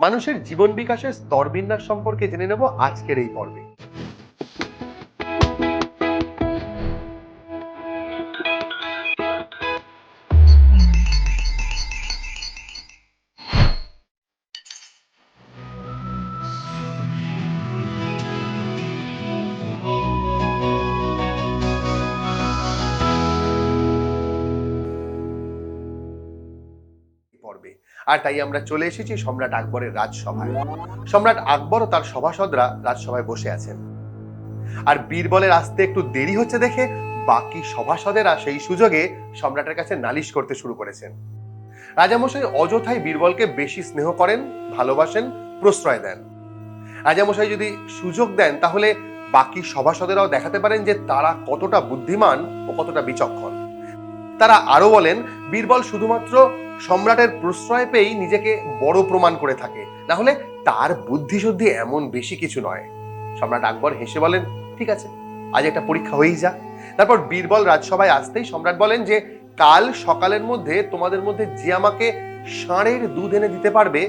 মানুষের জীবন বিকাশের স্তর বিন্যাস সম্পর্কে জেনে নেব আজকের এই পর্বে। আর তাই আমরা চলে এসেছি সম্রাট আকবরের রাজসভায়। সম্রাট আকবর ও তার সভাসদরা রাজসভায় বসে আছেন। আর বীরবলের আসতে একটু দেরি হচ্ছে দেখে বাকি সভাসদেরা সেই সুযোগে সম্রাটের কাছে নালিশ করতে শুরু করেছেন। রাজামশাই অযথাই বীরবলকে বেশি স্নেহ করেন, ভালোবাসেন, প্রশ্রয় দেন। রাজামশাই যদি সুযোগ দেন তাহলে বাকি সভাসদেরাও দেখাতে পারেন যে তারা কতটা বুদ্ধিমান ও কতটা বিচক্ষণ। তারা আরো বলেন, বীরবল শুধুমাত্র সম্রাটের প্রশ্রয় পেয়েই নিজেকে বড় প্রমাণ করে থাকে, না হলে তার বুদ্ধিশুদ্ধি এমন বেশি কিছু নয়। সম্রাট আকবর হেসে বলেন, ঠিক আছে, আজ একটা পরীক্ষা হয়েই যা। তারপর বীরবল রাজসভায় আসতেই সম্রাট বলেন যে কাল সকালের মধ্যে তোমাদের মধ্যে যে আমাকে ষাঁড়ের দুধ এনে দিতে পারবে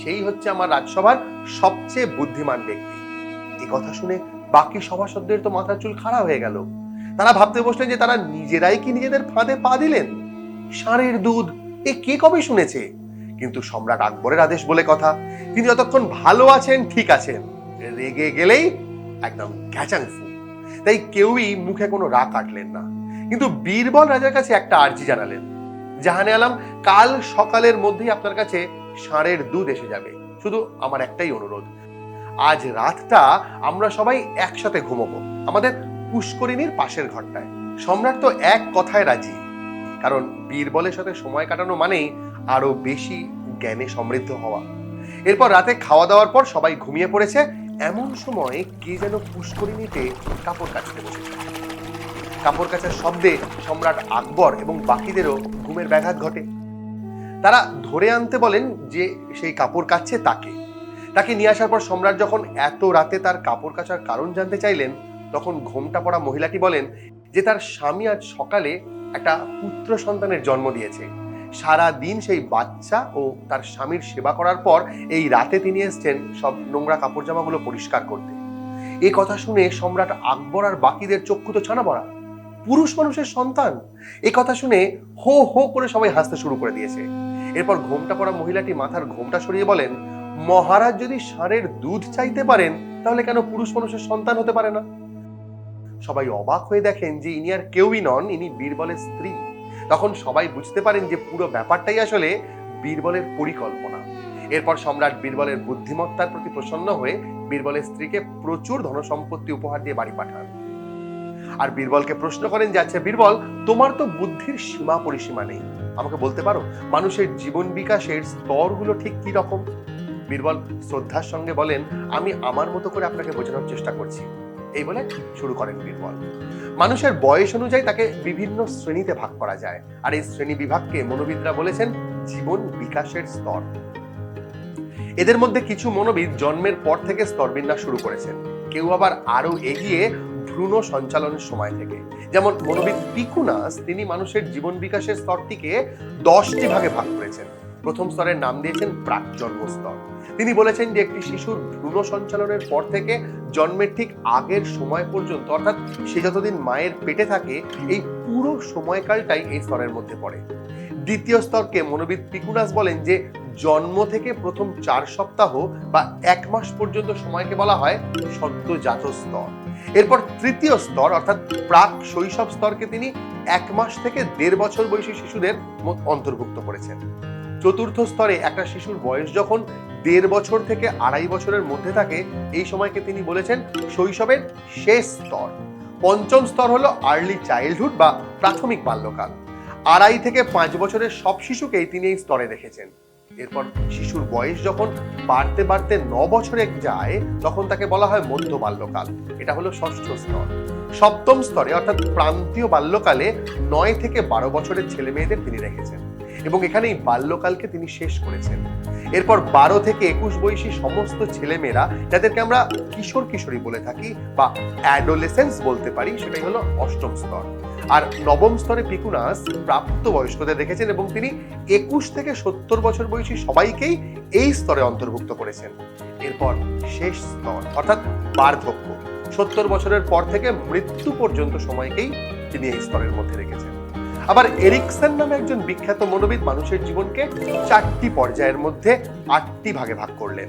সেই হচ্ছে আমার রাজসভার সবচেয়ে বুদ্ধিমান ব্যক্তি। এই কথা শুনে বাকি সভাসদদের তো মাথার চুল খাড়া হয়ে গেল। তারা ভাবতে বসলেন যে তারা নিজেরাই কি নিজেদের ফাঁদে পা দিলেন। ষাঁড়ের দুধ, এ কে কবে শুনেছে? কিন্তু সম্রাট আকবরের আদেশ বলে কথা, তিনি যতক্ষণ ভালো আছেন ঠিক আছেন, রেগে গেলেই একদম গ্যাচাংফু। তাই কেউই মুখে কোনো রাগ কাটলেন না। কিন্তু বীরবল রাজার কাছে একটা আর্জি জানালেন, জাহানে আলম, কাল সকালের মধ্যেই আপনার কাছে ষাঁড়ের দুধ এসে যাবে। শুধু আমার একটাই অনুরোধ, আজ রাতটা আমরা সবাই একসাথে ঘুমোবো আমাদের পুষ্করিণীর পাশের ঘরটায়। সম্রাট তো এক কথায় রাজি, কারণ বীরবলের সাথে সময় কাটানো মানেই আরো বেশি জ্ঞানে সমৃদ্ধ হওয়া। এরপর রাতে খাওয়া দাওয়ার পর সবাই ঘুমিয়ে পড়েছে। এমন সময় কে যেন পুষ্করিণীতে কাপড় কাচতে বসেছে। কাপড় কাচার শব্দে সম্রাট আকবর এবং বাকিদেরও ঘুমের ব্যাঘাত ঘটে। তারা ধরে আনতে বলেন যে সেই কাপড় কাচছে তাকে নিয়ে আসার পর সম্রাট যখন এত রাতে তার কাপড় কাচার কারণ জানতে চাইলেন, তখন ঘোমটা পড়া মহিলাটি বলেন যে তার স্বামী আজ সকালে একটা পুত্র সন্তানের জন্ম দিয়েছে। সারা দিন সেই বাচ্চা ও তার স্বামীর সেবা করার পর এই রাতে তিনি এসেছেন সব নোংরা কাপড় জামাগুলো পরিষ্কার করতে। এই কথা শুনে সম্রাট আকবর আর বাকিদের চক্ষু তো ছানা পড়া। পুরুষ মানুষের সন্তান! এই কথা শুনে হো হো করে সবাই হাসতে শুরু করে দিয়েছে। এরপর ঘোমটা পড়া মহিলাটি মাথার ঘোমটা সরিয়ে বলেন, মহারাজ যদি ষাঁড়ের দুধ চাইতে পারেন তাহলে কেন পুরুষ মানুষের সন্তান হতে পারে না? সবাই অবাক হয়ে দেখেন যে ইনি আর কেউই নন, ইনি বীরবলের স্ত্রী। তখন সবাই বুঝতে পারেন যে পুরো ব্যাপারটাই আসলে বীরবলের পরিকল্পনা। এরপর সম্রাট বীরবলের বুদ্ধিমত্তার প্রতি প্রসন্ন হয়ে বীরবলের স্ত্রীকে প্রচুর ধনসম্পত্তি উপহার দিয়ে বাড়ি পাঠান। আর বীরবলকে প্রশ্ন করেন যে আচ্ছা বীরবল, তোমার তো বুদ্ধির সীমা পরিসীমা নেই, আমাকে বলতে পারো মানুষের জীবন বিকাশের স্তরগুলো ঠিক কি রকম? বীরবল শ্রদ্ধার সঙ্গে বলেন, আমি আমার মতো করে আপনাকে বোঝানোর চেষ্টা করছি। এই বলে শুরু করেন বীরবল। মানুষের বয়স অনুযায়ী তাকে বিভিন্ন শ্রেণীতে ভাগ করা যায়, আর এই শ্রেণী বিভাগকে মনোবিদরা বলেছেন জীবন বিকাশের স্তর। এদের মধ্যে কিছু মনোবিদ জন্মের পর থেকে স্তরবিন্যাস শুরু করেছেন, কেউ আবার আরো এগিয়ে ভ্রূণ সঞ্চালনের সময় থেকে। যেমন মনোবিদ পিকুনাস, তিনি মানুষের জীবন বিকাশের স্তরটিকে 10টি ভাগে ভাগ করেছেন। প্রথম স্তরের নাম দিয়েছেন প্রাক জন্ম স্তর। তিনি বলেছেন যে একটি শিশুর ভ্রূণ সঞ্চালনের পর থেকে জন্মের ঠিক আগের সময় পর্যন্ত, অর্থাৎ সে যতদিন মায়ের পেটে থাকে, এই পুরো সময়কালটাই এই স্তরের মধ্যে পড়ে। দ্বিতীয় স্তরকে মনোবিদ পিকুনাস বলেন যে জন্ম থেকে প্রথম 4 সপ্তাহ বা 1 মাস পর্যন্ত সময়কে বলা হয় সদ্যজাত স্তর। এরপর তৃতীয় স্তর অর্থাৎ প্রাক শৈশব স্তরকে তিনি 1 মাস থেকে 1.5 বছর বয়সী শিশুদের অন্তর্ভুক্ত করেছেন। চতুর্থ স্তরে একটা শিশুর বয়স যখন 1.5 বছর থেকে 2.5 বছরের মধ্যে থাকে, এই সময়কে তিনি বলেছেন শৈশবের শেষ স্তর। পঞ্চম স্তর হলো আর্লি চাইল্ডহুড বা প্রাথমিক বাল্যকাল। 2.5 থেকে 5 বছরের সব শিশুকেই তিনি এই স্তরে রেখেছেন। এরপর শিশুর বয়স যখন বাড়তে বাড়তে 9 বছরে যায়, তখন তাকে বলা হয় মধ্য বাল্যকাল। এটা হলো ষষ্ঠ স্তর। সপ্তম স্তরে অর্থাৎ প্রান্তীয় বাল্যকালে 9 থেকে 12 বছরের ছেলে মেয়েদের তিনি রেখেছেন এবং এখানেই বাল্যকালকে তিনি শেষ করেছেন। এরপর 12 থেকে 21 বয়সী সমস্ত ছেলেমেয়েরা, যাদেরকে আমরা কিশোর কিশোরী বলে থাকি বা অ্যাডোলেসেন্স বলতে পারি, সেটাই হলো অষ্টম স্তর। আর নবম স্তরে পিকুনাস প্রাপ্তবয়স্কদের দেখেছেন এবং তিনি 21 থেকে 70 বছর বয়সী সবাইকেই এই স্তরে অন্তর্ভুক্ত করেছেন। এরপর শেষ স্তর অর্থাৎ বার্ধক্য, 70 বছরের পর থেকে মৃত্যু পর্যন্ত সময়কেই তিনি এই স্তরের মধ্যে রেখেছেন। আবার এরিকসন নামে একজন বিখ্যাত মনোবিদ মানুষের জীবনকে 4টি পর্যায়ের মধ্যে 8টি ভাগে ভাগ করলেন।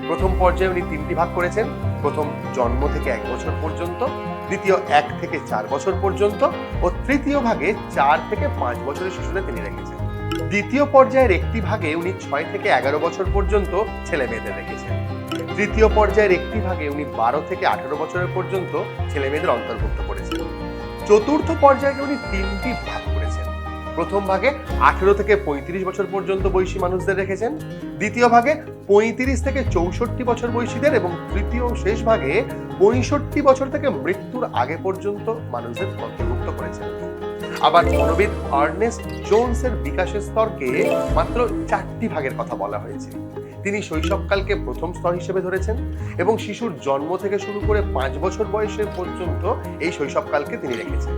প্রথম পর্যায়ে উনি 3টি ভাগ করেছেন। প্রথম জন্ম থেকে 1 বছর পর্যন্ত, দ্বিতীয় 1 থেকে 4 বছর পর্যন্ত ও তৃতীয় ভাগে 4 থেকে 5 বছরের শিশুদের তিনি রেখেছেন। দ্বিতীয় পর্যায়ের একটি ভাগে উনি 6 থেকে 11 বছর পর্যন্ত ছেলে মেয়েদের রেখেছেন। তৃতীয় পর্যায়ের একটি ভাগে উনি 12 থেকে 18 বছরের পর্যন্ত ছেলে মেয়েদের অন্তর্ভুক্ত করেছেন। চতুর্থ পর্যায়ে উনি 3টি ভাগ করেছেন। প্রথম ভাগে 18 থেকে 35 বছর পর্যন্ত বয়সী মানুষদের রেখেছেন, দ্বিতীয় ভাগে 35 থেকে 64 বছর বয়সীদের এবং তৃতীয় শেষ ভাগে 65 বছর থেকে মৃত্যুর আগে পর্যন্ত মানুষদের অন্তর্ভুক্ত করেছেন। আবার মনোবিদ আর্নেস্ট জোনসের বিকাশের স্তরকে মাত্র 4টি ভাগের কথা বলা হয়েছে। তিনি শৈশবকালকে প্রথম স্তর হিসেবে ধরেছেন এবং শিশুর জন্ম থেকে শুরু করে 5 বছর বয়সের পর্যন্ত এই শৈশবকালকে তিনি রেখেছেন।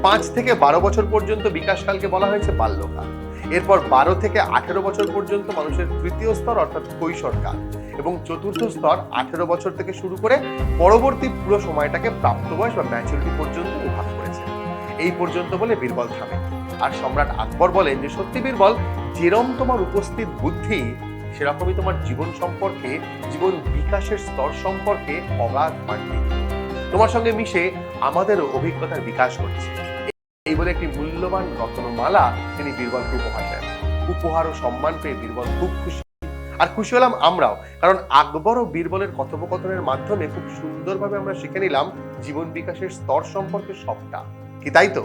5 থেকে 12 বছর পর্যন্ত বিকাশকালকে বলা হয়েছে বাল্যকাল। এরপর 12 থেকে 18 বছর পর্যন্ত মানুষের তৃতীয় স্তর অর্থাৎ কৈশোরকাল এবং চতুর্থ স্তর 18 বছর থেকে শুরু করে পরবর্তী পুরো সময়টাকে প্রাপ্তবয়স বা ম্যাচুরিটি পর্যন্ত ভাগ করেছেন। এই পর্যন্ত বলে বীরবল থামে। আর সম্রাট আকবর বলেন যে সত্যি বীরবল, যেরম তোমার উপস্থিত বুদ্ধি সেরকমই তোমার জীবন সম্পর্কে, জীবন বিকাশের স্তর সম্পর্কে অগাধ পাণ্ডিত্য। তোমার সঙ্গে মিশে আমাদের অভিজ্ঞতার বিকাশ হচ্ছে। এই বলে একটি মূল্যবান রত্নমালা তিনি বীরবলকে উপহার দেন। উপহার ও সম্মান পেয়ে বীরবল খুব খুশি, আর খুশি হলাম আমরাও, কারণ আকবর ও বীরবলের কথোপকথনের মাধ্যমে খুব সুন্দরভাবে আমরা শিখে নিলাম জীবন বিকাশের স্তর সম্পর্কে সবটা। কি তাই তো?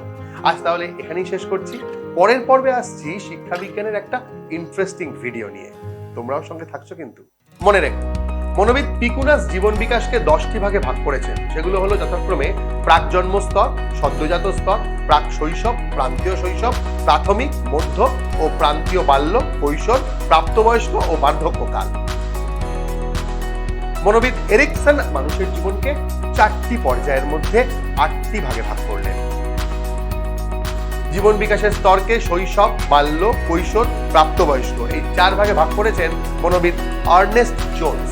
আজ তাহলে এখানেই শেষ করছি। পরের পর্বে আসছি শিক্ষা বিজ্ঞানের একটা ইন্টারেস্টিং ভিডিও নিয়ে। তোমরাও সঙ্গে থাকছো কিন্তু। মনে রেখো, মনোবিদ পিকুনাস জীবন বিকাশকে 10টি ভাগে ভাগ করেছেন। সেগুলো হলো যথাক্রমে প্রাক জন্ম স্তর, সদ্যজাত স্তর, প্রাক শৈশব, প্রান্তীয় শৈশব, প্রাথমিক, মধ্য ও প্রান্তীয় বাল্য, কৈশোর, প্রাপ্তবয়স্ক ও বার্ধক্যকাল। মনোবিদ এরিকসন মানুষের জীবনকে 4টি পর্যায়ের মধ্যে 8টি ভাগে ভাগ করলেন। জীবন বিকাশের স্তরকে শৈশব, বাল্য, কৈশোর, প্রাপ্তবয়স্ক এই 4 ভাগে ভাগ করেছেন মনোবিদ আর্নেস্ট জোনস।